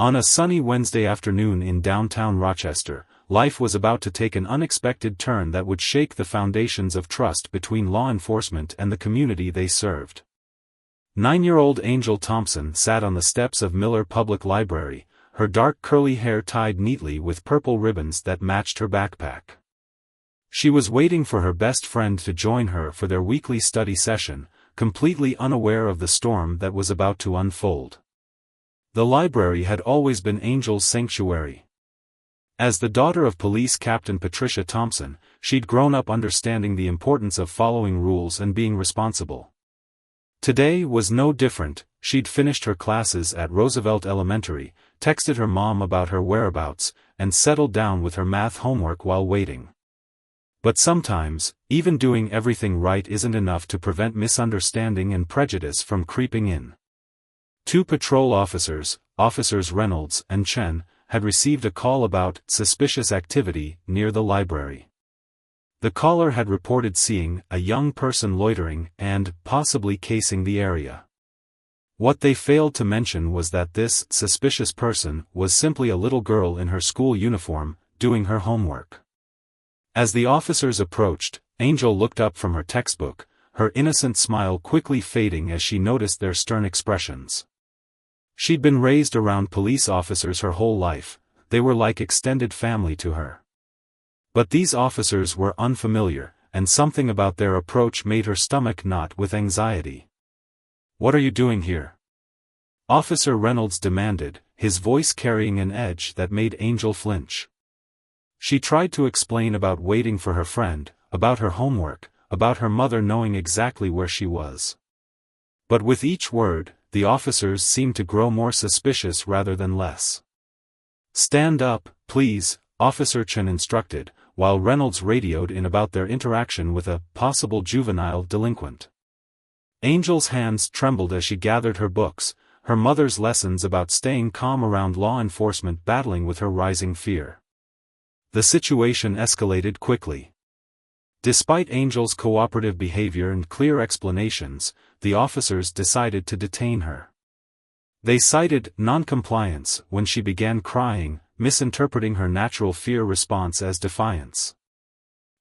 On a sunny Wednesday afternoon in downtown Rochester, life was about to take an unexpected turn that would shake the foundations of trust between law enforcement and the community they served. 9-year-old Angel Thompson sat on the steps of Miller Public Library, her dark curly hair tied neatly with purple ribbons that matched her backpack. She was waiting for her best friend to join her for their weekly study session, completely unaware of the storm that was about to unfold. The library had always been Angel's sanctuary. As the daughter of Police Captain Patricia Thompson, she'd grown up understanding the importance of following rules and being responsible. Today was no different. She'd finished her classes at Roosevelt Elementary, texted her mom about her whereabouts, and settled down with her math homework while waiting. But sometimes, even doing everything right isn't enough to prevent misunderstanding and prejudice from creeping in. 2 patrol officers, Officers Reynolds and Chen, had received a call about suspicious activity near the library. The caller had reported seeing a young person loitering and possibly casing the area. What they failed to mention was that this suspicious person was simply a little girl in her school uniform, doing her homework. As the officers approached, Angel looked up from her textbook, her innocent smile quickly fading as she noticed their stern expressions. She'd been raised around police officers her whole life. They were like extended family to her. But these officers were unfamiliar, and something about their approach made her stomach knot with anxiety. "What are you doing here?" Officer Reynolds demanded, his voice carrying an edge that made Angel flinch. She tried to explain about waiting for her friend, about her homework, about her mother knowing exactly where she was. But with each word, the officers seemed to grow more suspicious rather than less. "Stand up, please," Officer Chen instructed, while Reynolds radioed in about their interaction with a possible juvenile delinquent. Angel's hands trembled as she gathered her books, her mother's lessons about staying calm around law enforcement battling with her rising fear. The situation escalated quickly. Despite Angel's cooperative behavior and clear explanations, the officers decided to detain her. They cited non-compliance when she began crying, misinterpreting her natural fear response as defiance.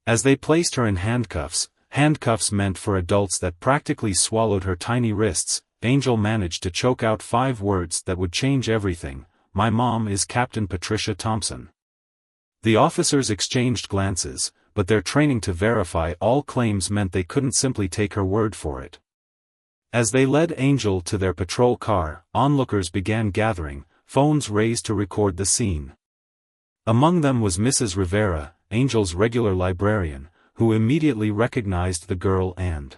As they placed her in handcuffs meant for adults that practically swallowed her tiny wrists, Angel managed to choke out 5 words that would change everything: "My mom is Captain Patricia Thompson." The officers exchanged glances, but their training to verify all claims meant they couldn't simply take her word for it. As they led Angel to their patrol car, onlookers began gathering, phones raised to record the scene. Among them was Mrs. Rivera, Angel's regular librarian, who immediately recognized the girl and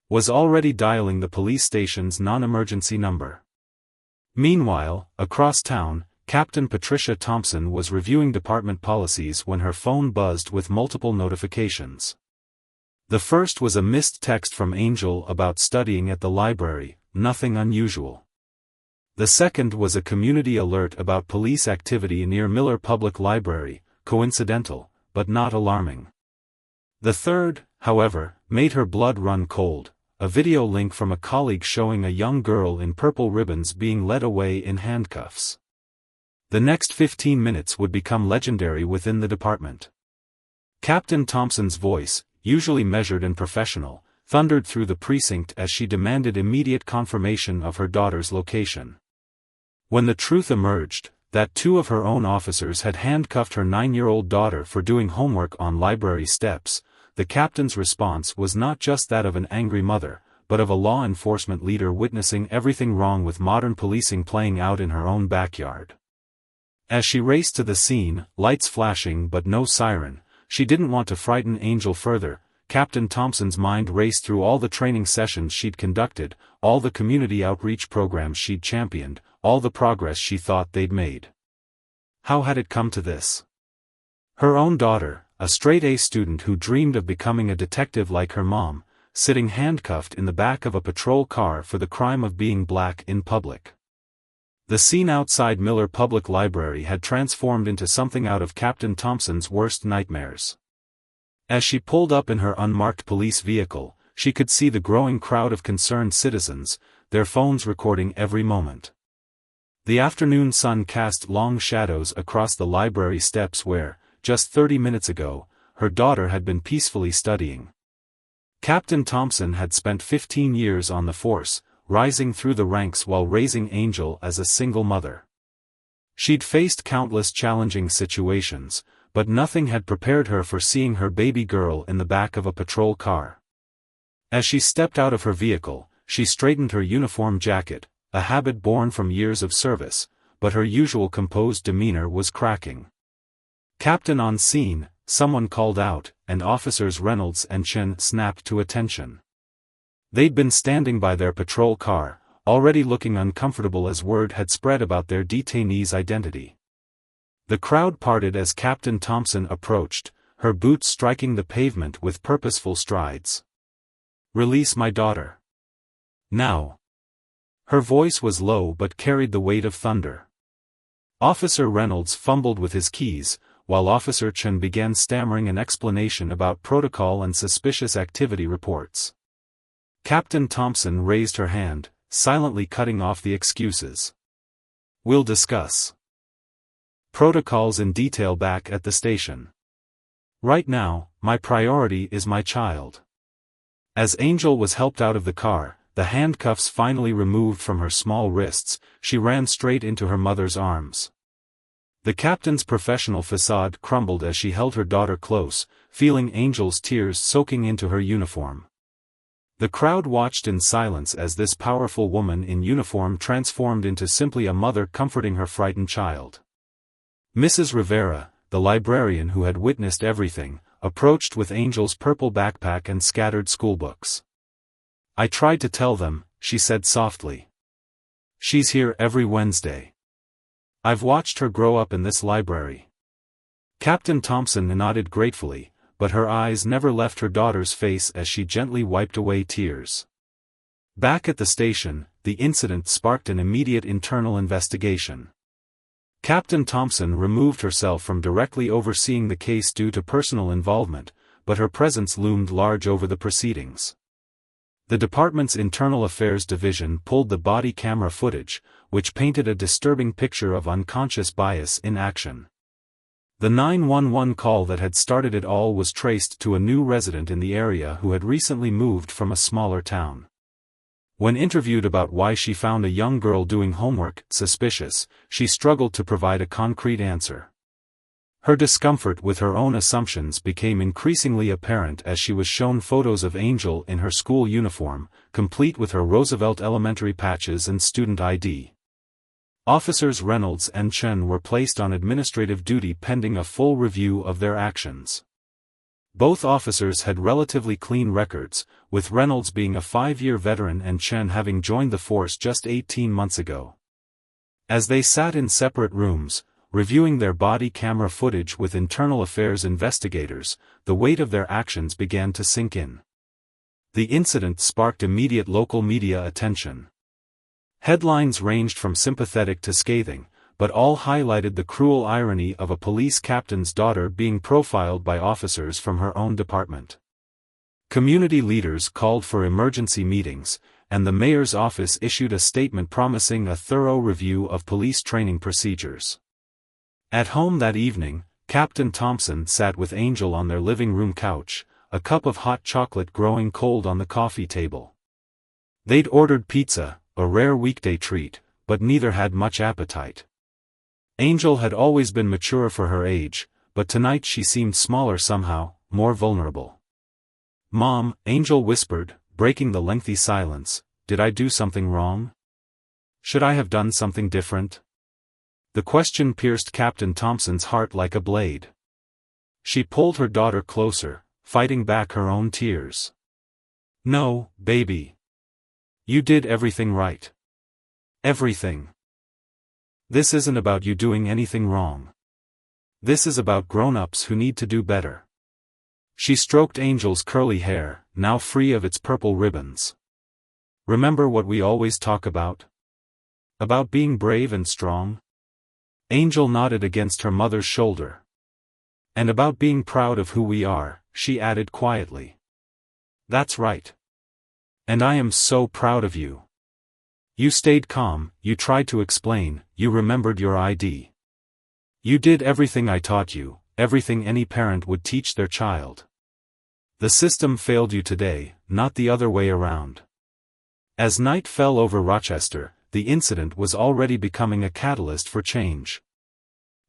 was already dialing the police station's non-emergency number. Meanwhile, across town, Captain Patricia Thompson was reviewing department policies when her phone buzzed with multiple notifications. The first was a missed text from Angel about studying at the library, nothing unusual. The second was a community alert about police activity near Miller Public Library, coincidental, but not alarming. The third, however, made her blood run cold, a video link from a colleague showing a young girl in purple ribbons being led away in handcuffs. The next 15 minutes would become legendary within the department. Captain Thompson's voice, usually measured and professional, thundered through the precinct as she demanded immediate confirmation of her daughter's location. When the truth emerged, that 2 of her own officers had handcuffed her 9-year-old daughter for doing homework on library steps, the captain's response was not just that of an angry mother, but of a law enforcement leader witnessing everything wrong with modern policing playing out in her own backyard. As she raced to the scene, lights flashing but no siren, she didn't want to frighten Angel further. Captain Thompson's mind raced through all the training sessions she'd conducted, all the community outreach programs she'd championed, all the progress she thought they'd made. How had it come to this? Her own daughter, a straight-A student who dreamed of becoming a detective like her mom, sitting handcuffed in the back of a patrol car for the crime of being black in public. The scene outside Miller Public Library had transformed into something out of Captain Thompson's worst nightmares. As she pulled up in her unmarked police vehicle, she could see the growing crowd of concerned citizens, their phones recording every moment. The afternoon sun cast long shadows across the library steps where, just 30 minutes ago, her daughter had been peacefully studying. Captain Thompson had spent 15 years on the force, rising through the ranks while raising Angel as a single mother. She'd faced countless challenging situations, but nothing had prepared her for seeing her baby girl in the back of a patrol car. As she stepped out of her vehicle, she straightened her uniform jacket, a habit born from years of service, but her usual composed demeanor was cracking. "Captain on scene," someone called out, and Officers Reynolds and Chen snapped to attention. They'd been standing by their patrol car, already looking uncomfortable as word had spread about their detainee's identity. The crowd parted as Captain Thompson approached, her boots striking the pavement with purposeful strides. "Release my daughter. Now." Her voice was low but carried the weight of thunder. Officer Reynolds fumbled with his keys, while Officer Chen began stammering an explanation about protocol and suspicious activity reports. Captain Thompson raised her hand, silently cutting off the excuses. "We'll discuss protocols in detail back at the station. Right now, my priority is my child." As Angel was helped out of the car, the handcuffs finally removed from her small wrists, she ran straight into her mother's arms. The captain's professional facade crumbled as she held her daughter close, feeling Angel's tears soaking into her uniform. The crowd watched in silence as this powerful woman in uniform transformed into simply a mother comforting her frightened child. Mrs. Rivera, the librarian who had witnessed everything, approached with Angel's purple backpack and scattered schoolbooks. "I tried to tell them," she said softly. "She's here every Wednesday. I've watched her grow up in this library." Captain Thompson nodded gratefully, but her eyes never left her daughter's face as she gently wiped away tears. Back at the station, the incident sparked an immediate internal investigation. Captain Thompson removed herself from directly overseeing the case due to personal involvement, but her presence loomed large over the proceedings. The department's Internal Affairs Division pulled the body camera footage, which painted a disturbing picture of unconscious bias in action. The 911 call that had started it all was traced to a new resident in the area who had recently moved from a smaller town. When interviewed about why she found a young girl doing homework suspicious, she struggled to provide a concrete answer. Her discomfort with her own assumptions became increasingly apparent as she was shown photos of Angel in her school uniform, complete with her Roosevelt Elementary patches and student ID. Officers Reynolds and Chen were placed on administrative duty pending a full review of their actions. Both officers had relatively clean records, with Reynolds being a 5-year veteran and Chen having joined the force just 18 months ago. As they sat in separate rooms, reviewing their body camera footage with internal affairs investigators, the weight of their actions began to sink in. The incident sparked immediate local media attention. Headlines ranged from sympathetic to scathing, but all highlighted the cruel irony of a police captain's daughter being profiled by officers from her own department. Community leaders called for emergency meetings, and the mayor's office issued a statement promising a thorough review of police training procedures. At home that evening, Captain Thompson sat with Angel on their living room couch, a cup of hot chocolate growing cold on the coffee table. They'd ordered pizza, a rare weekday treat, but neither had much appetite. Angel had always been mature for her age, but tonight she seemed smaller somehow, more vulnerable. "Mom," Angel whispered, breaking the lengthy silence, "did I do something wrong? Should I have done something different?" The question pierced Captain Thompson's heart like a blade. She pulled her daughter closer, fighting back her own tears. "No, baby. You did everything right. Everything. This isn't about you doing anything wrong. This is about grown-ups who need to do better." She stroked Angel's curly hair, now free of its purple ribbons. "Remember what we always talk about? About being brave and strong?" Angel nodded against her mother's shoulder. "And about being proud of who we are," she added quietly. "That's right. And I am so proud of you. You stayed calm, you tried to explain, you remembered your ID. You did everything I taught you, everything any parent would teach their child. The system failed you today, not the other way around. As night fell over Rochester, the incident was already becoming a catalyst for change.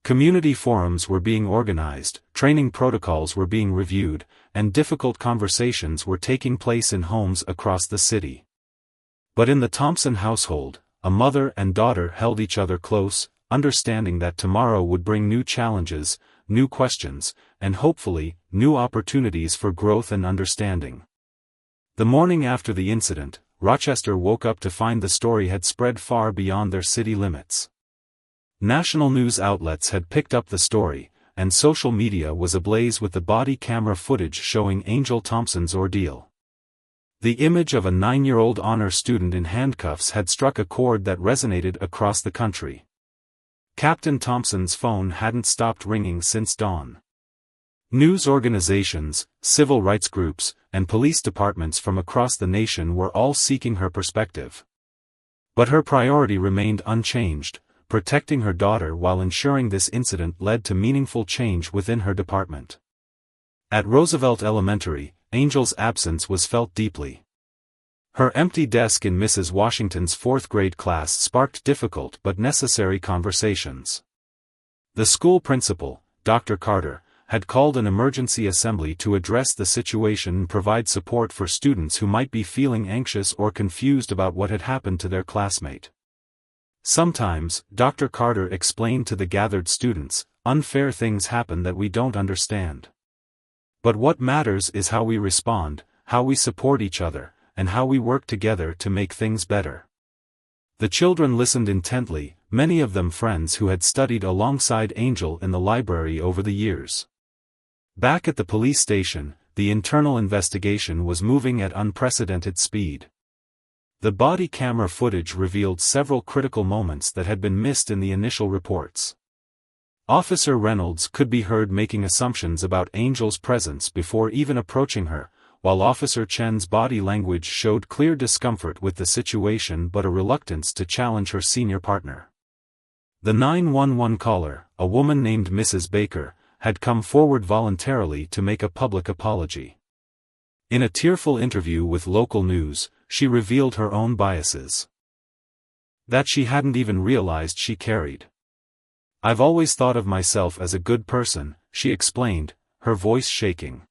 Community forums were being organized, training protocols were being reviewed, and difficult conversations were taking place in homes across the city. But in the Thompson household, a mother and daughter held each other close, understanding that tomorrow would bring new challenges, new questions, and hopefully, new opportunities for growth and understanding. The morning after the incident, Rochester woke up to find the story had spread far beyond their city limits. National news outlets had picked up the story, and social media was ablaze with the body camera footage showing Angel Thompson's ordeal. The image of a 9-year-old honor student in handcuffs had struck a chord that resonated across the country. Captain Thompson's phone hadn't stopped ringing since dawn. News organizations, civil rights groups, and police departments from across the nation were all seeking her perspective. But her priority remained unchanged, protecting her daughter while ensuring this incident led to meaningful change within her department. At Roosevelt Elementary, Angel's absence was felt deeply. Her empty desk in Mrs. Washington's 4th grade class sparked difficult but necessary conversations. The school principal, Dr. Carter, had called an emergency assembly to address the situation and provide support for students who might be feeling anxious or confused about what had happened to their classmate. Sometimes, Dr. Carter explained to the gathered students, unfair things happen that we don't understand. But what matters is how we respond, how we support each other, and how we work together to make things better. The children listened intently, many of them friends who had studied alongside Angel in the library over the years. Back at the police station, the internal investigation was moving at unprecedented speed. The body camera footage revealed several critical moments that had been missed in the initial reports. Officer Reynolds could be heard making assumptions about Angel's presence before even approaching her, while Officer Chen's body language showed clear discomfort with the situation but a reluctance to challenge her senior partner. The 911 caller, a woman named Mrs. Baker, had come forward voluntarily to make a public apology. In a tearful interview with local news, she revealed her own biases that she hadn't even realized she carried. "I've always thought of myself as a good person," she explained, her voice shaking.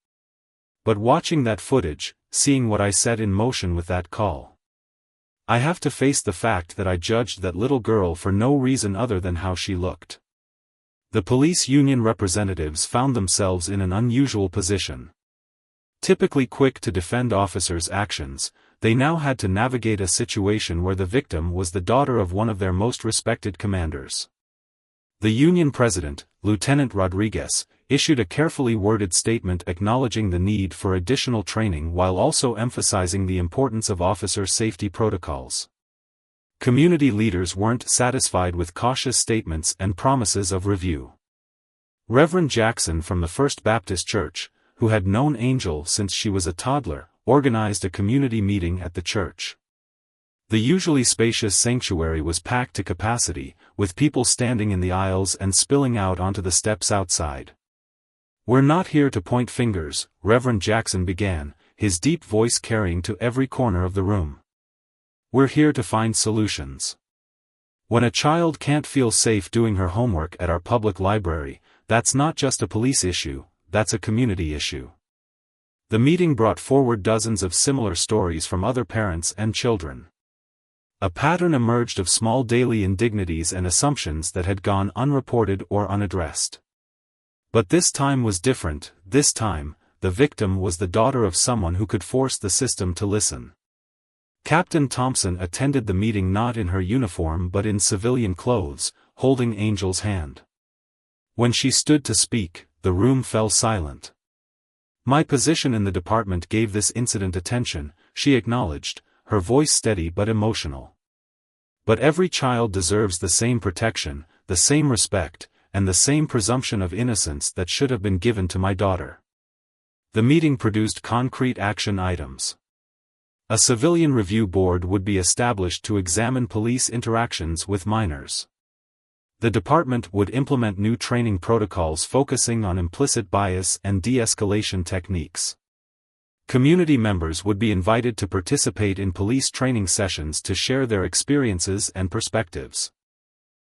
"But watching that footage, seeing what I set in motion with that call, I have to face the fact that I judged that little girl for no reason other than how she looked." The police union representatives found themselves in an unusual position. Typically quick to defend officers' actions, they now had to navigate a situation where the victim was the daughter of one of their most respected commanders. The union president, Lieutenant Rodriguez, issued a carefully worded statement acknowledging the need for additional training while also emphasizing the importance of officer safety protocols. Community leaders weren't satisfied with cautious statements and promises of review. Reverend Jackson from the First Baptist Church, who had known Angel since she was a toddler, organized a community meeting at the church. The usually spacious sanctuary was packed to capacity, with people standing in the aisles and spilling out onto the steps outside. "We're not here to point fingers," Reverend Jackson began, his deep voice carrying to every corner of the room. "We're here to find solutions. When a child can't feel safe doing her homework at our public library, that's not just a police issue, that's a community issue." The meeting brought forward dozens of similar stories from other parents and children. A pattern emerged of small daily indignities and assumptions that had gone unreported or unaddressed. But this time was different. This time, the victim was the daughter of someone who could force the system to listen. Captain Thompson attended the meeting not in her uniform but in civilian clothes, holding Angel's hand. When she stood to speak, the room fell silent. "My position in the department gave this incident attention," she acknowledged, her voice steady but emotional. "But every child deserves the same protection, the same respect, and the same presumption of innocence that should have been given to my daughter." The meeting produced concrete action items. A civilian review board would be established to examine police interactions with minors. The department would implement new training protocols focusing on implicit bias and de-escalation techniques. Community members would be invited to participate in police training sessions to share their experiences and perspectives.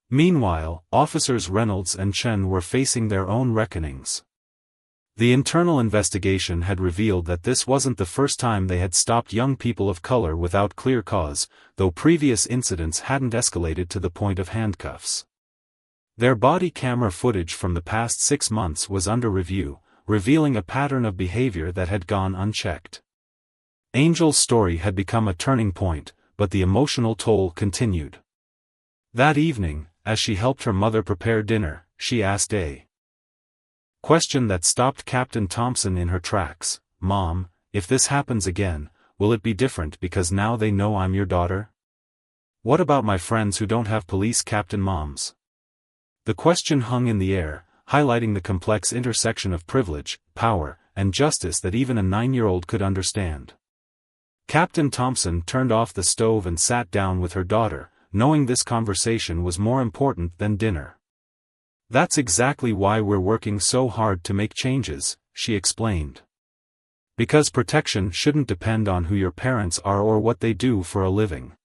Meanwhile, Officers Reynolds and Chen were facing their own reckonings. The internal investigation had revealed that this wasn't the first time they had stopped young people of color without clear cause, though previous incidents hadn't escalated to the point of handcuffs. Their body camera footage from the past 6 months was under review, revealing a pattern of behavior that had gone unchecked. Angel's story had become a turning point, but the emotional toll continued. That evening, as she helped her mother prepare dinner, she asked a question that stopped Captain Thompson in her tracks. "Mom, if this happens again, will it be different because now they know I'm your daughter? What about my friends who don't have police captain moms?" The question hung in the air, highlighting the complex intersection of privilege, power, and justice that even a 9-year-old could understand. Captain Thompson turned off the stove and sat down with her daughter, knowing this conversation was more important than dinner. "That's exactly why we're working so hard to make changes," she explained. "Because protection shouldn't depend on who your parents are or what they do for a living.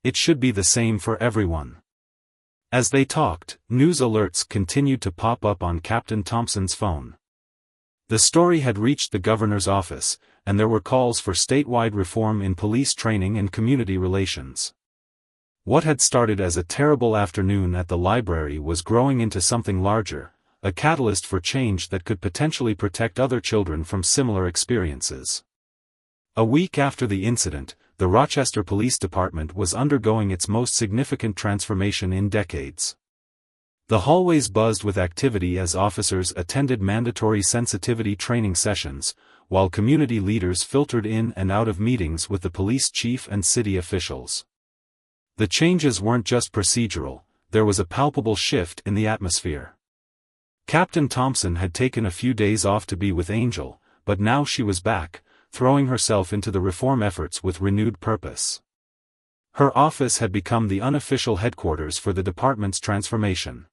It should be the same for everyone." As they talked, news alerts continued to pop up on Captain Thompson's phone. The story had reached the governor's office, and there were calls for statewide reform in police training and community relations. What had started as a terrible afternoon at the library was growing into something larger, a catalyst for change that could potentially protect other children from similar experiences. A week after the incident, the Rochester Police Department was undergoing its most significant transformation in decades. The hallways buzzed with activity as officers attended mandatory sensitivity training sessions, while community leaders filtered in and out of meetings with the police chief and city officials. The changes weren't just procedural, there was a palpable shift in the atmosphere. Captain Thompson had taken a few days off to be with Angel, but now she was back, throwing herself into the reform efforts with renewed purpose. Her office had become the unofficial headquarters for the department's transformation.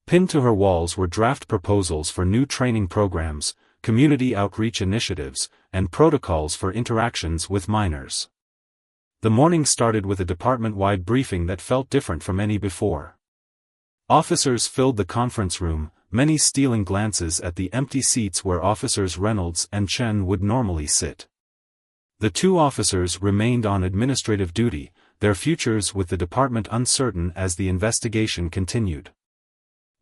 Pinned to her walls were draft proposals for new training programs, community outreach initiatives, and protocols for interactions with minors. The morning started with a department-wide briefing that felt different from any before. Officers filled the conference room, many stealing glances at the empty seats where Officers Reynolds and Chen would normally sit. The two officers remained on administrative duty, their futures with the department uncertain as the investigation continued.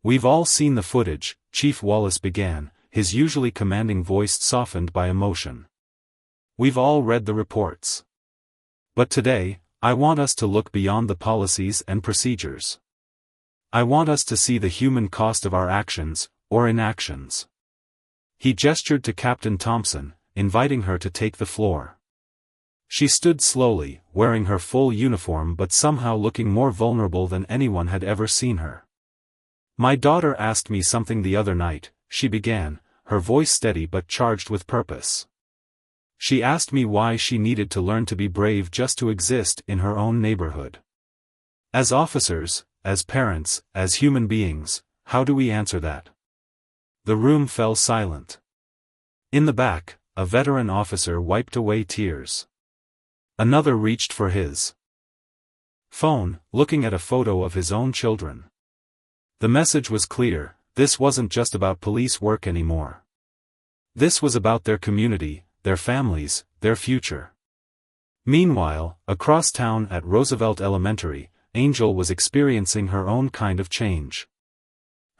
"We've all seen the footage," Chief Wallace began, his usually commanding voice softened by emotion. "We've all read the reports. But today, I want us to look beyond the policies and procedures. I want us to see the human cost of our actions, or inactions." He gestured to Captain Thompson, inviting her to take the floor. She stood slowly, wearing her full uniform but somehow looking more vulnerable than anyone had ever seen her. "My daughter asked me something the other night," she began, her voice steady but charged with purpose. "She asked me why she needed to learn to be brave just to exist in her own neighborhood. As officers, as parents, as human beings, how do we answer that?" The room fell silent. In the back, a veteran officer wiped away tears. Another reached for his phone, looking at a photo of his own children. The message was clear: this wasn't just about police work anymore. This was about their community, their families, their future. Meanwhile, across town at Roosevelt Elementary, Angel was experiencing her own kind of change.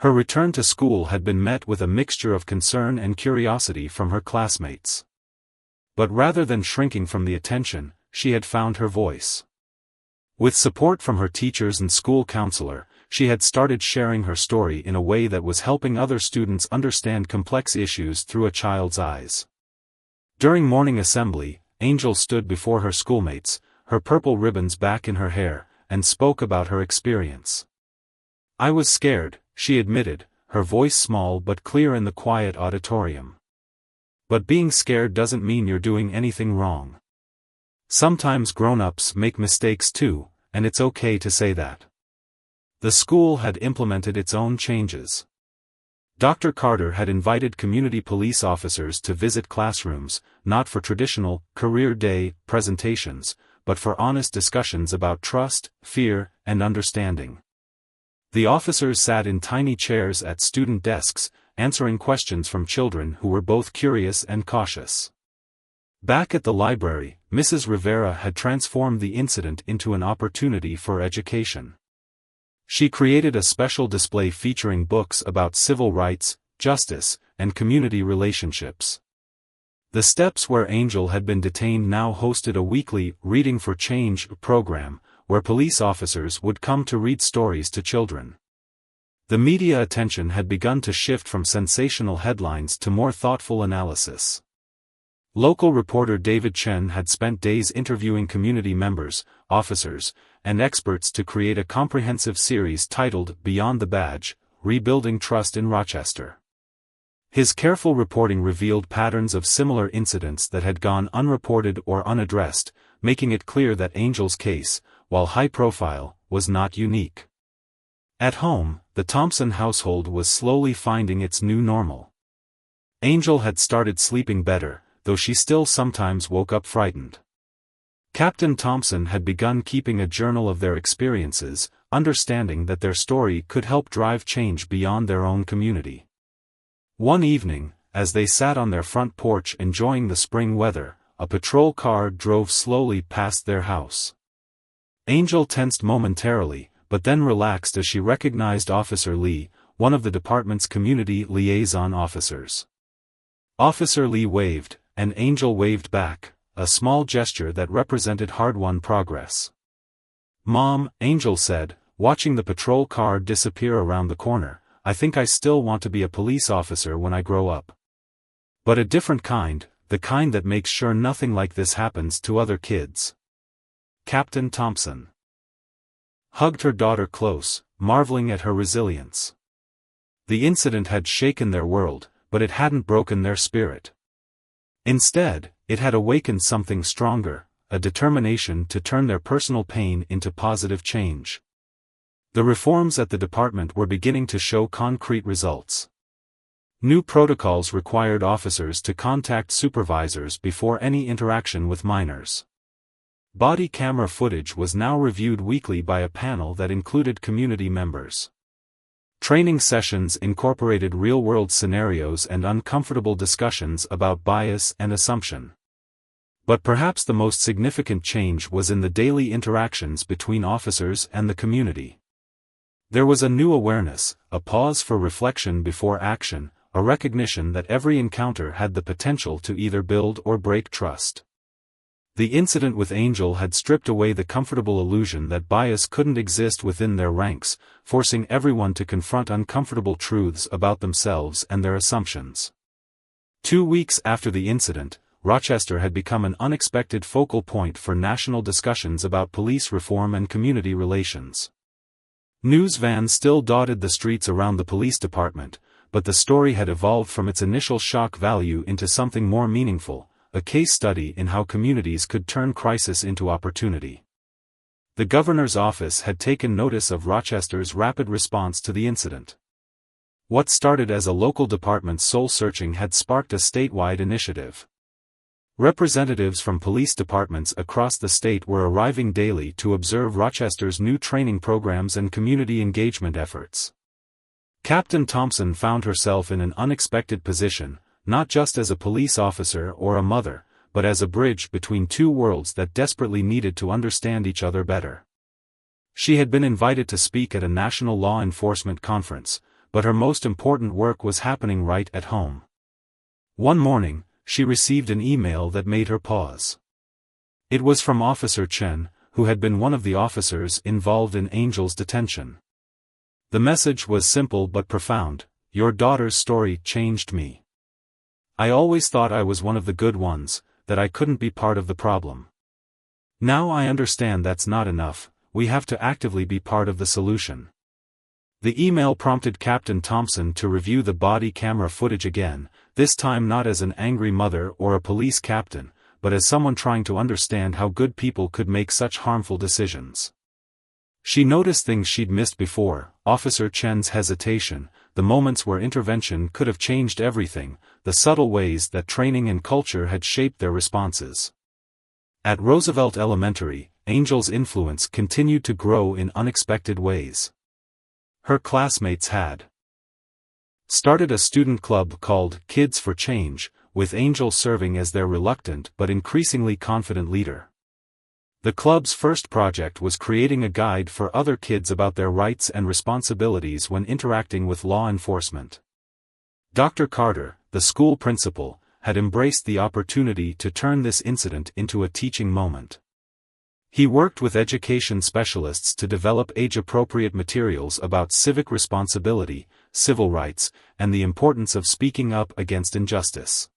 Her return to school had been met with a mixture of concern and curiosity from her classmates. But rather than shrinking from the attention, she had found her voice. With support from her teachers and school counselor, she had started sharing her story in a way that was helping other students understand complex issues through a child's eyes. During morning assembly, Angel stood before her schoolmates, her purple ribbons back in her hair, and spoke about her experience. "I was scared," she admitted, her voice small but clear in the quiet auditorium. "But being scared doesn't mean you're doing anything wrong. Sometimes grown-ups make mistakes too, and it's okay to say that. The school had implemented its own changes. Dr. Carter had invited community police officers to visit classrooms, not for traditional, career day, presentations, but for honest discussions about trust, fear, and understanding. The officers sat in tiny chairs at student desks, answering questions from children who were both curious and cautious. Back at the library, Mrs. Rivera had transformed the incident into an opportunity for education. She created a special display featuring books about civil rights, justice, and community relationships. The steps where Angel had been detained now hosted a weekly Reading for Change program, where police officers would come to read stories to children. The media attention had begun to shift from sensational headlines to more thoughtful analysis. Local reporter David Chen had spent days interviewing community members, officers, and experts to create a comprehensive series titled Beyond the Badge: Rebuilding Trust in Rochester. His careful reporting revealed patterns of similar incidents that had gone unreported or unaddressed, making it clear that Angel's case, while high-profile, was not unique. At home, the Thompson household was slowly finding its new normal. Angel had started sleeping better, though she still sometimes woke up frightened. Captain Thompson had begun keeping a journal of their experiences, understanding that their story could help drive change beyond their own community. One evening, as they sat on their front porch enjoying the spring weather, a patrol car drove slowly past their house. Angel tensed momentarily, but then relaxed as she recognized Officer Lee, one of the department's community liaison officers. Officer Lee waved, and Angel waved back, a small gesture that represented hard-won progress. "Mom," Angel said, watching the patrol car disappear around the corner, "I think I still want to be a police officer when I grow up. But a different kind, the kind that makes sure nothing like this happens to other kids." Captain Thompson hugged her daughter close, marveling at her resilience. The incident had shaken their world, but it hadn't broken their spirit. Instead, it had awakened something stronger, a determination to turn their personal pain into positive change. The reforms at the department were beginning to show concrete results. New protocols required officers to contact supervisors before any interaction with minors. Body camera footage was now reviewed weekly by a panel that included community members. Training sessions incorporated real-world scenarios and uncomfortable discussions about bias and assumption. But perhaps the most significant change was in the daily interactions between officers and the community. There was a new awareness, a pause for reflection before action, a recognition that every encounter had the potential to either build or break trust. The incident with Angel had stripped away the comfortable illusion that bias couldn't exist within their ranks, forcing everyone to confront uncomfortable truths about themselves and their assumptions. 2 weeks after the incident, Rochester had become an unexpected focal point for national discussions about police reform and community relations. News vans still dotted the streets around the police department, but the story had evolved from its initial shock value into something more meaningful, a case study in how communities could turn crisis into opportunity. The governor's office had taken notice of Rochester's rapid response to the incident. What started as a local department's soul-searching had sparked a statewide initiative. Representatives from police departments across the state were arriving daily to observe Rochester's new training programs and community engagement efforts. Captain Thompson found herself in an unexpected position, not just as a police officer or a mother, but as a bridge between two worlds that desperately needed to understand each other better. She had been invited to speak at a national law enforcement conference, but her most important work was happening right at home. One morning, she received an email that made her pause. It was from Officer Chen, who had been one of the officers involved in Angel's detention. The message was simple but profound: "Your daughter's story changed me. I always thought I was one of the good ones, that I couldn't be part of the problem. Now I understand that's not enough, we have to actively be part of the solution." The email prompted Captain Thompson to review the body camera footage again, this time not as an angry mother or a police captain, but as someone trying to understand how good people could make such harmful decisions. She noticed things she'd missed before: Officer Chen's hesitation, the moments where intervention could have changed everything, the subtle ways that training and culture had shaped their responses. At Roosevelt Elementary, Angel's influence continued to grow in unexpected ways. Her classmates had started a student club called Kids for Change, with Angel serving as their reluctant but increasingly confident leader. The club's first project was creating a guide for other kids about their rights and responsibilities when interacting with law enforcement. Dr. Carter, the school principal, had embraced the opportunity to turn this incident into a teaching moment. He worked with education specialists to develop age-appropriate materials about civic responsibility, civil rights, and the importance of speaking up against injustice.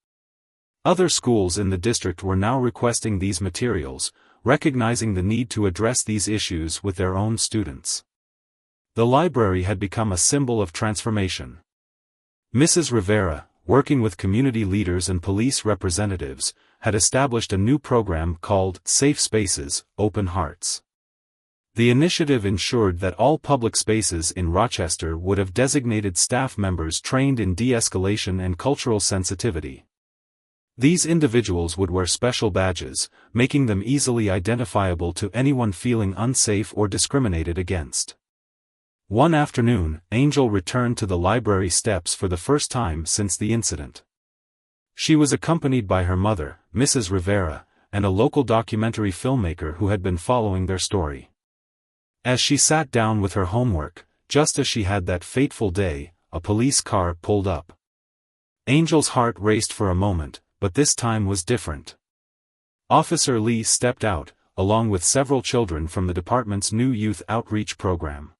Other schools in the district were now requesting these materials, recognizing the need to address these issues with their own students. The library had become a symbol of transformation. Mrs. Rivera, working with community leaders and police representatives, had established a new program called Safe Spaces, Open Hearts. The initiative ensured that all public spaces in Rochester would have designated staff members trained in de-escalation and cultural sensitivity. These individuals would wear special badges, making them easily identifiable to anyone feeling unsafe or discriminated against. One afternoon, Angel returned to the library steps for the first time since the incident. She was accompanied by her mother, Mrs. Rivera, and a local documentary filmmaker who had been following their story. As she sat down with her homework, just as she had that fateful day, a police car pulled up. Angel's heart raced for a moment, but this time was different. Officer Lee stepped out, along with several children from the department's new youth outreach program.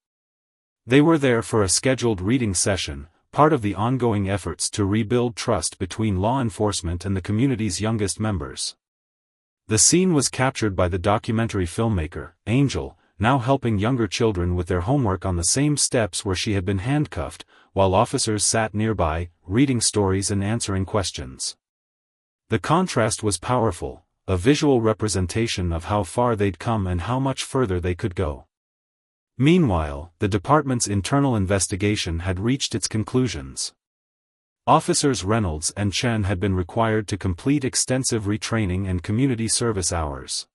They were there for a scheduled reading session, part of the ongoing efforts to rebuild trust between law enforcement and the community's youngest members. The scene was captured by the documentary filmmaker, Angel, now helping younger children with their homework on the same steps where she had been handcuffed, while officers sat nearby, reading stories and answering questions. The contrast was powerful, a visual representation of how far they'd come and how much further they could go. Meanwhile, the department's internal investigation had reached its conclusions. Officers Reynolds and Chen had been required to complete extensive retraining and community service hours.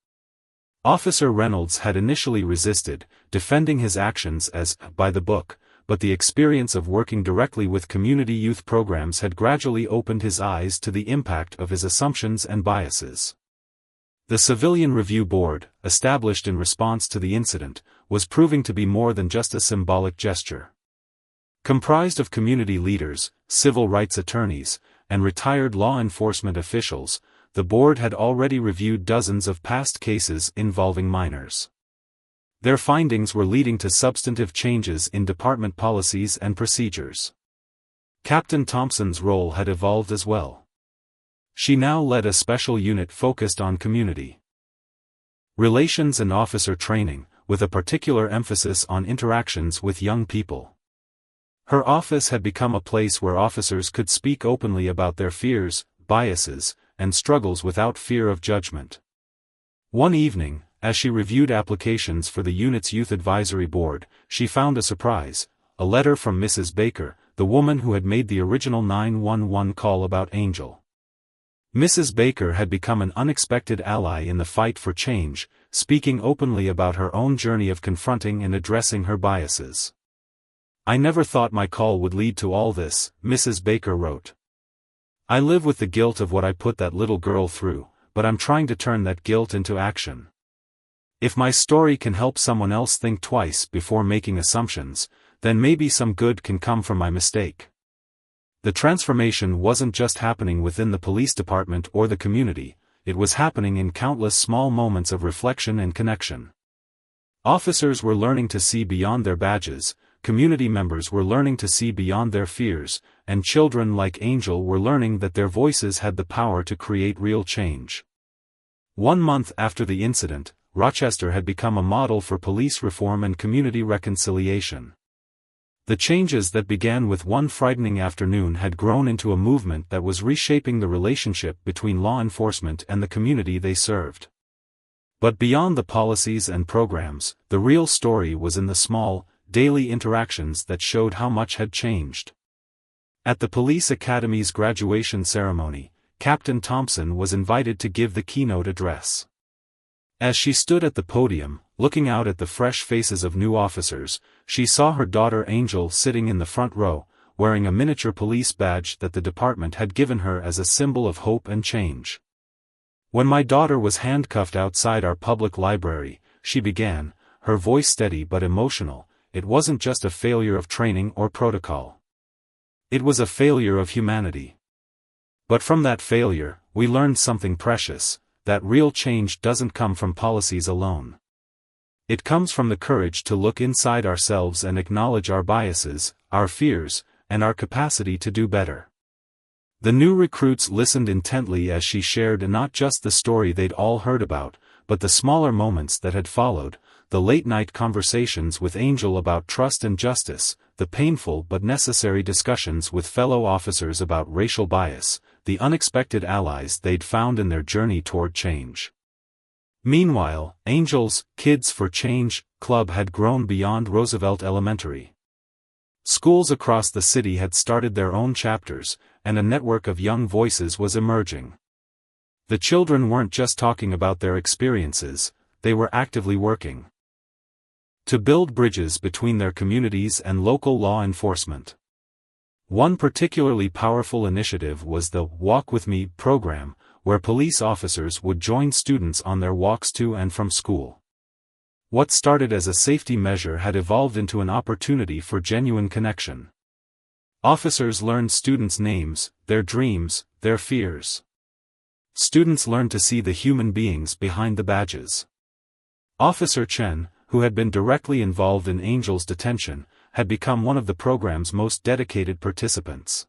Officer Reynolds had initially resisted, defending his actions as by the book, but the experience of working directly with community youth programs had gradually opened his eyes to the impact of his assumptions and biases. The Civilian Review Board, established in response to the incident, was proving to be more than just a symbolic gesture. Comprised of community leaders, civil rights attorneys, and retired law enforcement officials, the board had already reviewed dozens of past cases involving minors. Their findings were leading to substantive changes in department policies and procedures. Captain Thompson's role had evolved as well. She now led a special unit focused on community relations and officer training, with a particular emphasis on interactions with young people. Her office had become a place where officers could speak openly about their fears, biases, and struggles without fear of judgment. One evening, as she reviewed applications for the unit's Youth Advisory Board, she found a surprise: a letter from Mrs. Baker, the woman who had made the original 911 call about Angel. Mrs. Baker had become an unexpected ally in the fight for change, speaking openly about her own journey of confronting and addressing her biases. "I never thought my call would lead to all this," Mrs. Baker wrote. "I live with the guilt of what I put that little girl through, but I'm trying to turn that guilt into action. If my story can help someone else think twice before making assumptions, then maybe some good can come from my mistake." The transformation wasn't just happening within the police department or the community, it was happening in countless small moments of reflection and connection. Officers were learning to see beyond their badges, community members were learning to see beyond their fears, and children like Angel were learning that their voices had the power to create real change. 1 month after the incident, Rochester had become a model for police reform and community reconciliation. The changes that began with one frightening afternoon had grown into a movement that was reshaping the relationship between law enforcement and the community they served. But beyond the policies and programs, the real story was in the small, daily interactions that showed how much had changed. At the police academy's graduation ceremony, Captain Thompson was invited to give the keynote address. As she stood at the podium, looking out at the fresh faces of new officers, she saw her daughter Angel sitting in the front row, wearing a miniature police badge that the department had given her as a symbol of hope and change. "When my daughter was handcuffed outside our public library," she began, her voice steady but emotional, "it wasn't just a failure of training or protocol. It was a failure of humanity. But from that failure, we learned something precious, that real change doesn't come from policies alone. It comes from the courage to look inside ourselves and acknowledge our biases, our fears, and our capacity to do better." The new recruits listened intently as she shared not just the story they'd all heard about, but the smaller moments that had followed, the late-night conversations with Angel about trust and justice, the painful but necessary discussions with fellow officers about racial bias, the unexpected allies they'd found in their journey toward change. Meanwhile, Angel's Kids for Change club had grown beyond Roosevelt Elementary. Schools across the city had started their own chapters, and a network of young voices was emerging. The children weren't just talking about their experiences, they were actively working to build bridges between their communities and local law enforcement. One particularly powerful initiative was the Walk With Me program, where police officers would join students on their walks to and from school. What started as a safety measure had evolved into an opportunity for genuine connection. Officers learned students' names, their dreams, their fears. Students learned to see the human beings behind the badges. Officer Chen, who had been directly involved in Angel's detention, had become one of the program's most dedicated participants.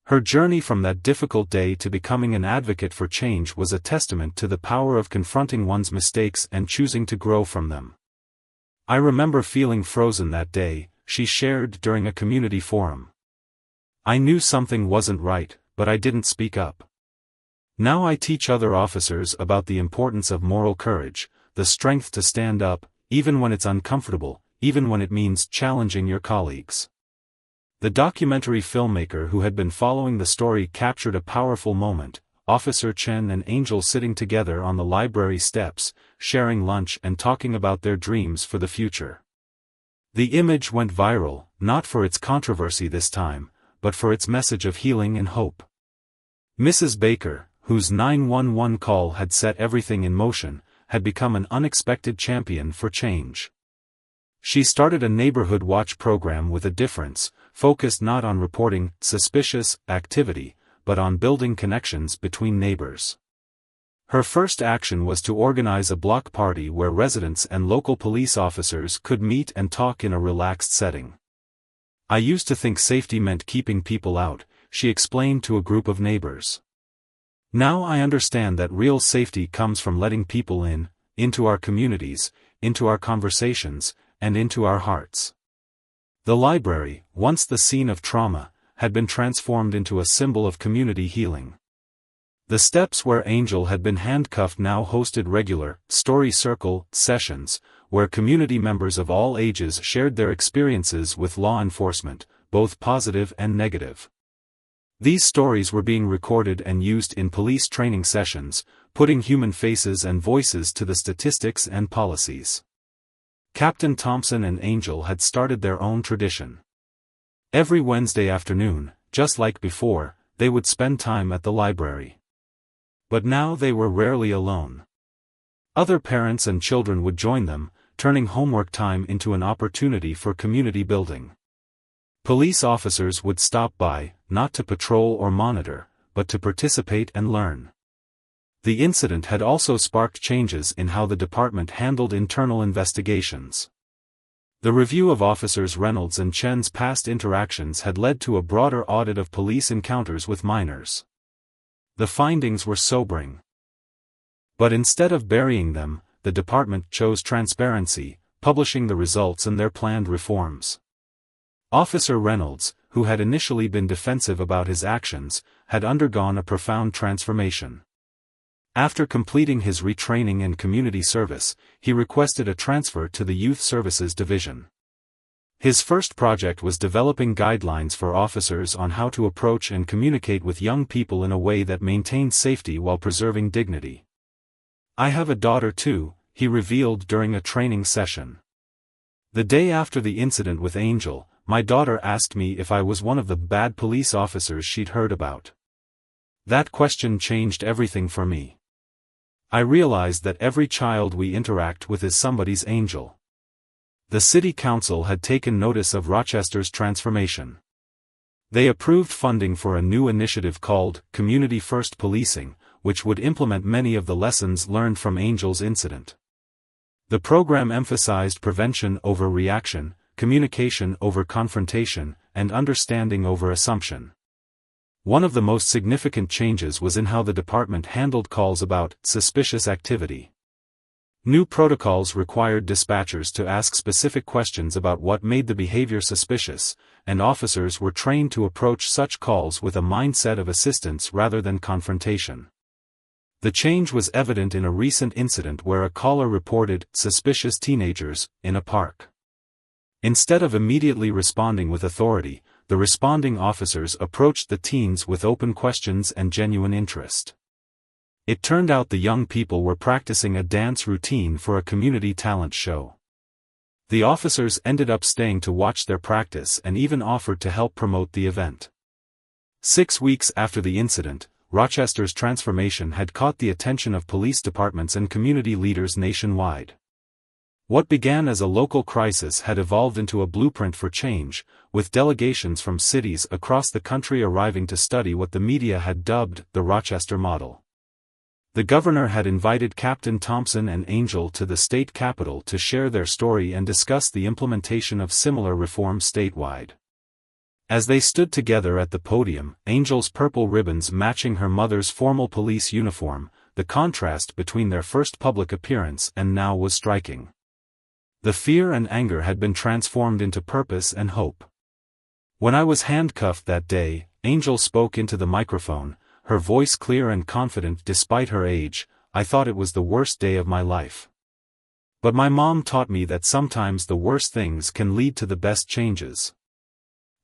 Her journey from that difficult day to becoming an advocate for change was a testament to the power of confronting one's mistakes and choosing to grow from them. "I remember feeling frozen that day," she shared during a community forum. "I knew something wasn't right, but I didn't speak up. Now I teach other officers about the importance of moral courage, the strength to stand up, even when it's uncomfortable, even when it means challenging your colleagues." The documentary filmmaker who had been following the story captured a powerful moment, Officer Chen and Angel sitting together on the library steps, sharing lunch and talking about their dreams for the future. The image went viral, not for its controversy this time, but for its message of healing and hope. Mrs. Baker, whose 911 call had set everything in motion, had become an unexpected champion for change. She started a neighborhood watch program with a difference, focused not on reporting suspicious activity, but on building connections between neighbors. Her first action was to organize a block party where residents and local police officers could meet and talk in a relaxed setting. "I used to think safety meant keeping people out," she explained to a group of neighbors. "Now I understand that real safety comes from letting people in, into our communities, into our conversations, and into our hearts." The library, once the scene of trauma, had been transformed into a symbol of community healing. The steps where Angel had been handcuffed now hosted regular, story circle sessions, where community members of all ages shared their experiences with law enforcement, both positive and negative. These stories were being recorded and used in police training sessions, putting human faces and voices to the statistics and policies. Captain Thompson and Angel had started their own tradition. Every Wednesday afternoon, just like before, they would spend time at the library. But now they were rarely alone. Other parents and children would join them, turning homework time into an opportunity for community building. Police officers would stop by, not to patrol or monitor, but to participate and learn. The incident had also sparked changes in how the department handled internal investigations. The review of Officers Reynolds and Chen's past interactions had led to a broader audit of police encounters with minors. The findings were sobering. But instead of burying them, the department chose transparency, publishing the results and their planned reforms. Officer Reynolds, who had initially been defensive about his actions, had undergone a profound transformation. After completing his retraining and community service, he requested a transfer to the Youth Services Division. His first project was developing guidelines for officers on how to approach and communicate with young people in a way that maintained safety while preserving dignity. "I have a daughter too," he revealed during a training session. "The day after the incident with Angel, my daughter asked me if I was one of the bad police officers she'd heard about. That question changed everything for me. I realized that every child we interact with is somebody's angel." The City Council had taken notice of Rochester's transformation. They approved funding for a new initiative called Community First Policing, which would implement many of the lessons learned from Angel's incident. The program emphasized prevention over reaction, communication over confrontation, and understanding over assumption. One of the most significant changes was in how the department handled calls about suspicious activity. New protocols required dispatchers to ask specific questions about what made the behavior suspicious, and officers were trained to approach such calls with a mindset of assistance rather than confrontation. The change was evident in a recent incident where a caller reported suspicious teenagers in a park. Instead of immediately responding with authority, the responding officers approached the teens with open questions and genuine interest. It turned out the young people were practicing a dance routine for a community talent show. The officers ended up staying to watch their practice and even offered to help promote the event. 6 weeks after the incident, Rochester's transformation had caught the attention of police departments and community leaders nationwide. What began as a local crisis had evolved into a blueprint for change, with delegations from cities across the country arriving to study what the media had dubbed the Rochester model. The governor had invited Captain Thompson and Angel to the state capitol to share their story and discuss the implementation of similar reforms statewide. As they stood together at the podium, Angel's purple ribbons matching her mother's formal police uniform, the contrast between their first public appearance and now was striking. The fear and anger had been transformed into purpose and hope. "When I was handcuffed that day," Angel spoke into the microphone, her voice clear and confident despite her age, "I thought it was the worst day of my life. But my mom taught me that sometimes the worst things can lead to the best changes.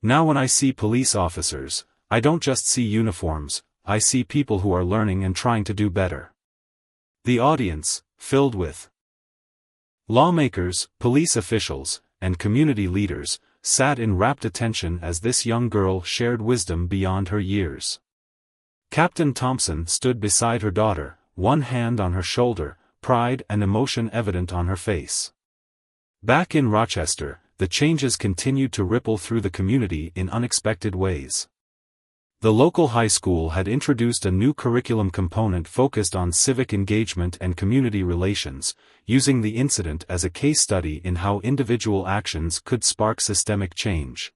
Now when I see police officers, I don't just see uniforms, I see people who are learning and trying to do better." The audience, filled with lawmakers, police officials, and community leaders, sat in rapt attention as this young girl shared wisdom beyond her years. Captain Thompson stood beside her daughter, one hand on her shoulder, pride and emotion evident on her face. Back in Rochester, the changes continued to ripple through the community in unexpected ways. The local high school had introduced a new curriculum component focused on civic engagement and community relations, using the incident as a case study in how individual actions could spark systemic change.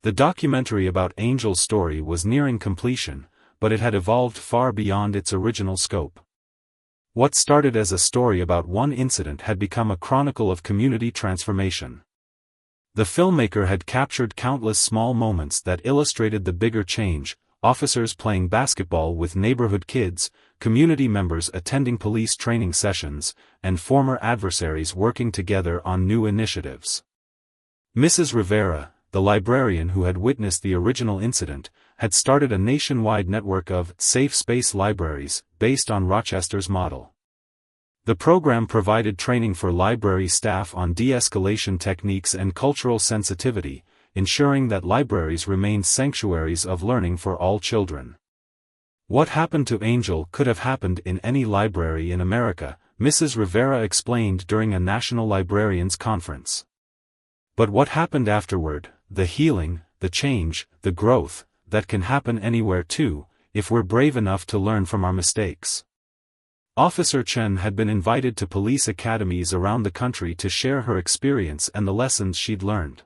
The documentary about Angel's story was nearing completion, but it had evolved far beyond its original scope. What started as a story about one incident had become a chronicle of community transformation. The filmmaker had captured countless small moments that illustrated the bigger change: officers playing basketball with neighborhood kids, community members attending police training sessions, and former adversaries working together on new initiatives. Mrs. Rivera, the librarian who had witnessed the original incident, had started a nationwide network of safe space libraries, based on Rochester's model. The program provided training for library staff on de-escalation techniques and cultural sensitivity, ensuring that libraries remained sanctuaries of learning for all children. What happened to Angel could have happened in any library in America, Mrs. Rivera explained during a National Librarians Conference. But what happened afterward, the healing, the change, the growth, that can happen anywhere too, if we're brave enough to learn from our mistakes. Officer Chen had been invited to police academies around the country to share her experience and the lessons she'd learned.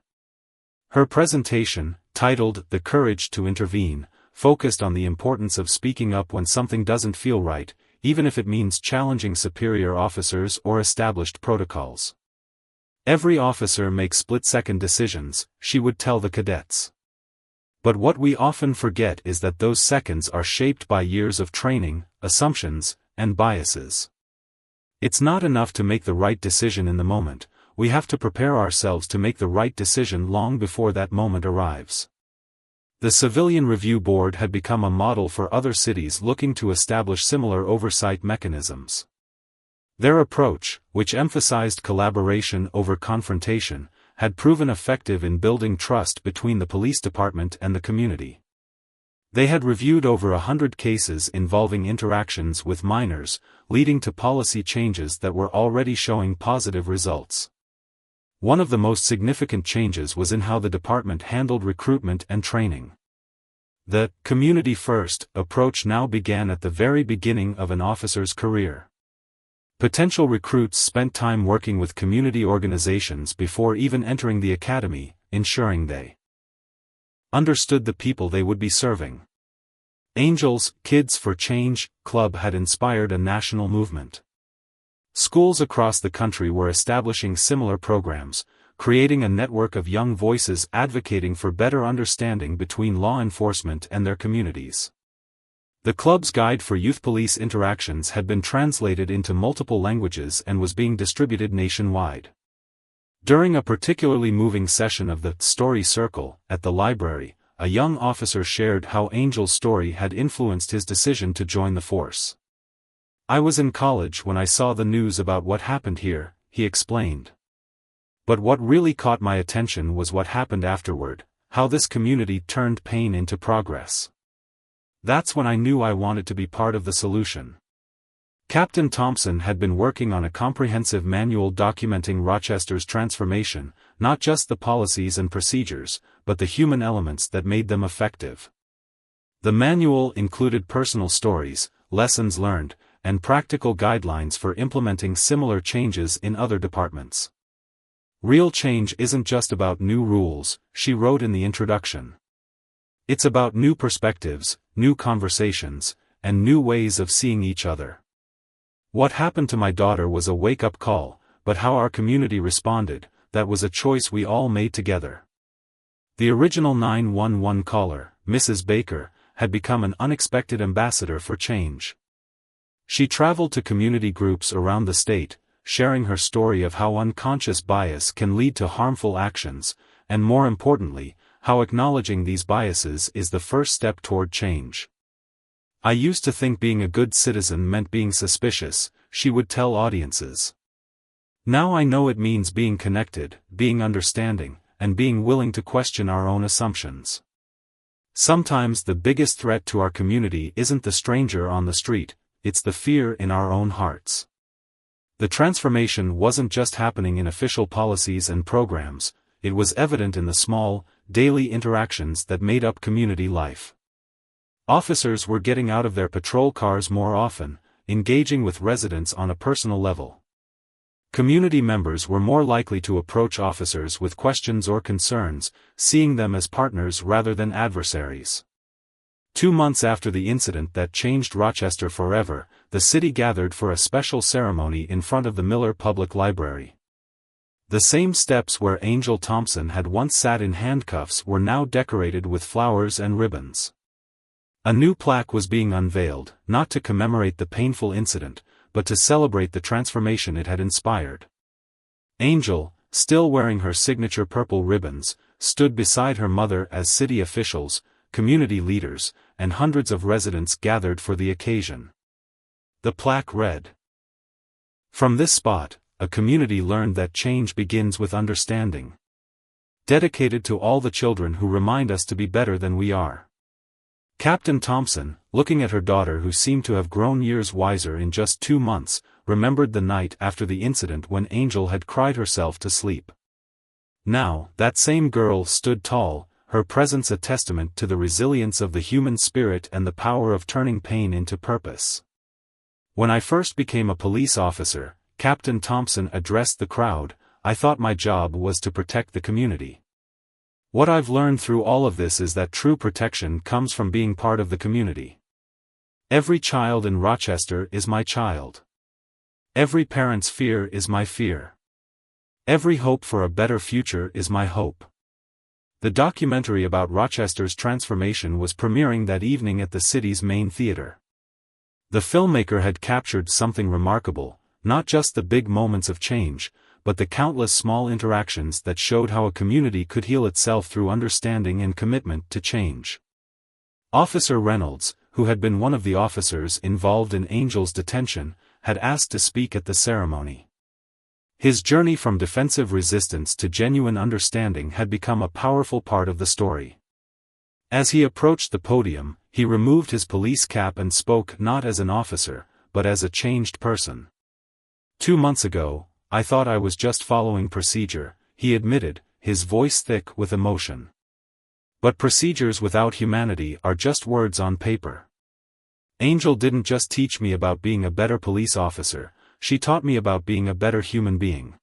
Her presentation, titled "The Courage to Intervene," focused on the importance of speaking up when something doesn't feel right, even if it means challenging superior officers or established protocols. Every officer makes split-second decisions, she would tell the cadets. But what we often forget is that those seconds are shaped by years of training, assumptions, and biases. It's not enough to make the right decision in the moment, we have to prepare ourselves to make the right decision long before that moment arrives. The Civilian Review Board had become a model for other cities looking to establish similar oversight mechanisms. Their approach, which emphasized collaboration over confrontation, had proven effective in building trust between the police department and the community. They had reviewed over 100 cases involving interactions with minors, leading to policy changes that were already showing positive results. One of the most significant changes was in how the department handled recruitment and training. The community first approach now began at the very beginning of an officer's career. Potential recruits spent time working with community organizations before even entering the academy, ensuring they understood the people they would be serving. Angel's Kids for Change Club had inspired a national movement. Schools across the country were establishing similar programs, creating a network of young voices advocating for better understanding between law enforcement and their communities. The club's guide for youth police interactions had been translated into multiple languages and was being distributed nationwide. During a particularly moving session of the Story Circle at the library, a young officer shared how Angel's story had influenced his decision to join the force. "I was in college when I saw the news about what happened here," he explained. "But what really caught my attention was what happened afterward, how this community turned pain into progress. That's when I knew I wanted to be part of the solution." Captain Thompson had been working on a comprehensive manual documenting Rochester's transformation, not just the policies and procedures, but the human elements that made them effective. The manual included personal stories, lessons learned, and practical guidelines for implementing similar changes in other departments. "Real change isn't just about new rules," she wrote in the introduction. "It's about new perspectives, new conversations, and new ways of seeing each other. What happened to my daughter was a wake-up call, but how our community responded, that was a choice we all made together." The original 911 caller, Mrs. Baker, had become an unexpected ambassador for change. She traveled to community groups around the state, sharing her story of how unconscious bias can lead to harmful actions, and more importantly, how acknowledging these biases is the first step toward change. "I used to think being a good citizen meant being suspicious," she would tell audiences. "Now I know it means being connected, being understanding, and being willing to question our own assumptions. Sometimes the biggest threat to our community isn't the stranger on the street, it's the fear in our own hearts." The transformation wasn't just happening in official policies and programs, it was evident in the small, daily interactions that made up community life. Officers were getting out of their patrol cars more often, engaging with residents on a personal level. Community members were more likely to approach officers with questions or concerns, seeing them as partners rather than adversaries. 2 months after the incident that changed Rochester forever, the city gathered for a special ceremony in front of the Miller Public Library. The same steps where Angel Thompson had once sat in handcuffs were now decorated with flowers and ribbons. A new plaque was being unveiled, not to commemorate the painful incident, but to celebrate the transformation it had inspired. Angel, still wearing her signature purple ribbons, stood beside her mother as city officials, community leaders, and hundreds of residents gathered for the occasion. The plaque read, "From this spot, a community learned that change begins with understanding. Dedicated to all the children who remind us to be better than we are." Captain Thompson, looking at her daughter who seemed to have grown years wiser in just 2 months, remembered the night after the incident when Angel had cried herself to sleep. Now, that same girl stood tall, her presence a testament to the resilience of the human spirit and the power of turning pain into purpose. "When I first became a police officer," Captain Thompson addressed the crowd, "I thought my job was to protect the community. What I've learned through all of this is that true protection comes from being part of the community. Every child in Rochester is my child. Every parent's fear is my fear. Every hope for a better future is my hope. The documentary about Rochester's transformation was premiering that evening at the city's main theater. The filmmaker had captured something remarkable, not just the big moments of change, but the countless small interactions that showed how a community could heal itself through understanding and commitment to change. Officer Reynolds, who had been one of the officers involved in Angel's detention, had asked to speak at the ceremony. His journey from defensive resistance to genuine understanding had become a powerful part of the story. As he approached the podium, he removed his police cap and spoke not as an officer, but as a changed person. 2 months ago, I thought I was just following procedure, he admitted, his voice thick with emotion. But procedures without humanity are just words on paper. Angel didn't just teach me about being a better police officer, she taught me about being a better human being.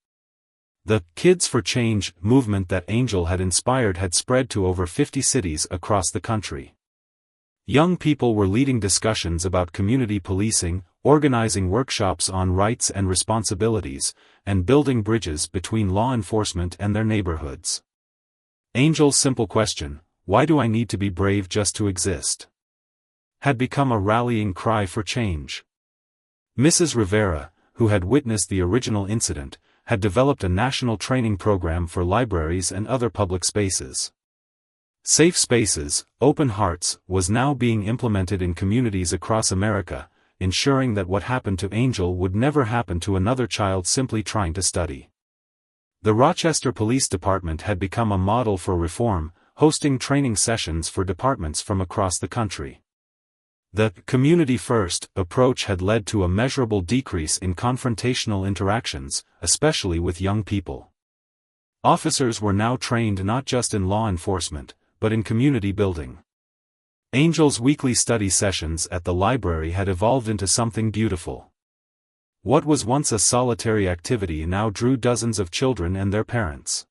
The Kids for Change movement that Angel had inspired had spread to over 50 cities across the country. Young people were leading discussions about community policing, organizing workshops on rights and responsibilities, and building bridges between law enforcement and their neighborhoods. Angel's simple question, "Why do I need to be brave just to exist?" had become a rallying cry for change. Mrs. Rivera, who had witnessed the original incident, had developed a national training program for libraries and other public spaces. Safe Spaces, Open Hearts, was now being implemented in communities across America, ensuring that what happened to Angel would never happen to another child simply trying to study. The Rochester Police Department had become a model for reform, hosting training sessions for departments from across the country. The community-first approach had led to a measurable decrease in confrontational interactions, especially with young people. Officers were now trained not just in law enforcement, but in community building. Angel's weekly study sessions at the library had evolved into something beautiful. What was once a solitary activity now drew dozens of children and their parents.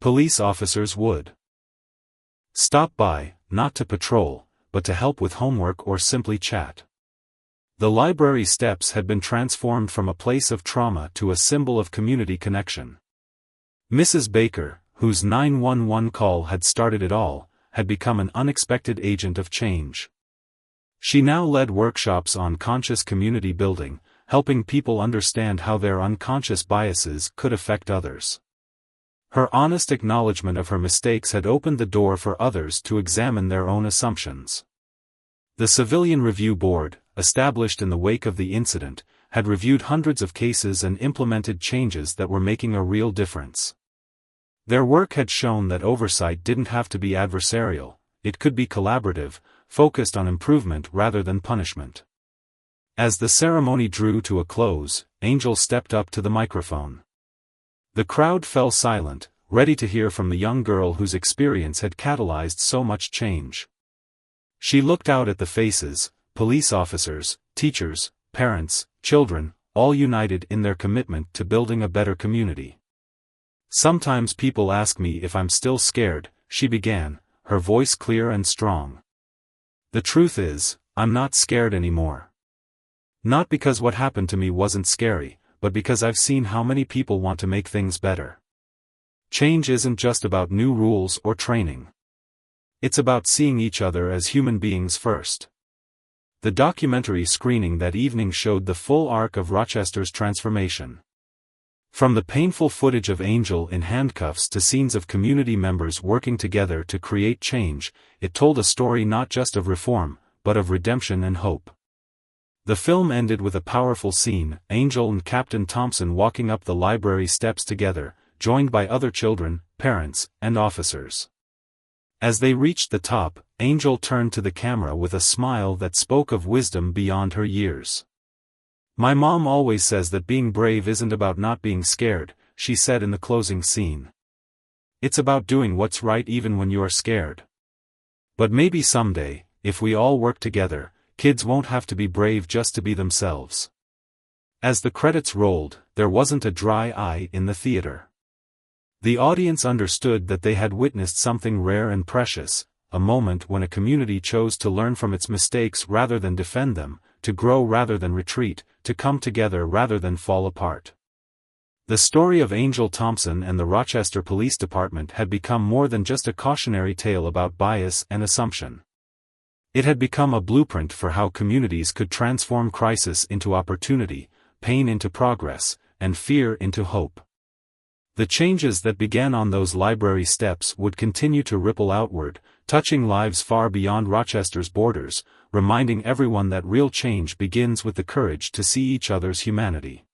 Police officers would stop by, not to patrol, but to help with homework or simply chat. The library steps had been transformed from a place of trauma to a symbol of community connection. Mrs. Baker, whose 911 call had started it all, had become an unexpected agent of change. She now led workshops on conscious community building, helping people understand how their unconscious biases could affect others. Her honest acknowledgement of her mistakes had opened the door for others to examine their own assumptions. The Civilian Review Board, established in the wake of the incident, had reviewed hundreds of cases and implemented changes that were making a real difference. Their work had shown that oversight didn't have to be adversarial, it could be collaborative, focused on improvement rather than punishment. As the ceremony drew to a close, Angel stepped up to the microphone. The crowd fell silent, ready to hear from the young girl whose experience had catalyzed so much change. She looked out at the faces, police officers, teachers, parents, children, all united in their commitment to building a better community. "Sometimes people ask me if I'm still scared," she began, her voice clear and strong. "The truth is, I'm not scared anymore. Not because what happened to me wasn't scary, but because I've seen how many people want to make things better. Change isn't just about new rules or training. It's about seeing each other as human beings first." The documentary screening that evening showed the full arc of Rochester's transformation. From the painful footage of Angel in handcuffs to scenes of community members working together to create change, it told a story not just of reform, but of redemption and hope. The film ended with a powerful scene, Angel and Captain Thompson walking up the library steps together, joined by other children, parents, and officers. As they reached the top, Angel turned to the camera with a smile that spoke of wisdom beyond her years. "My mom always says that being brave isn't about not being scared," she said in the closing scene. "It's about doing what's right even when you are scared. But maybe someday, if we all work together, kids won't have to be brave just to be themselves." As the credits rolled, there wasn't a dry eye in the theater. The audience understood that they had witnessed something rare and precious, a moment when a community chose to learn from its mistakes rather than defend them, to grow rather than retreat, to come together rather than fall apart. The story of Angel Thompson and the Rochester Police Department had become more than just a cautionary tale about bias and assumption. It had become a blueprint for how communities could transform crisis into opportunity, pain into progress, and fear into hope. The changes that began on those library steps would continue to ripple outward, touching lives far beyond Rochester's borders, reminding everyone that real change begins with the courage to see each other's humanity.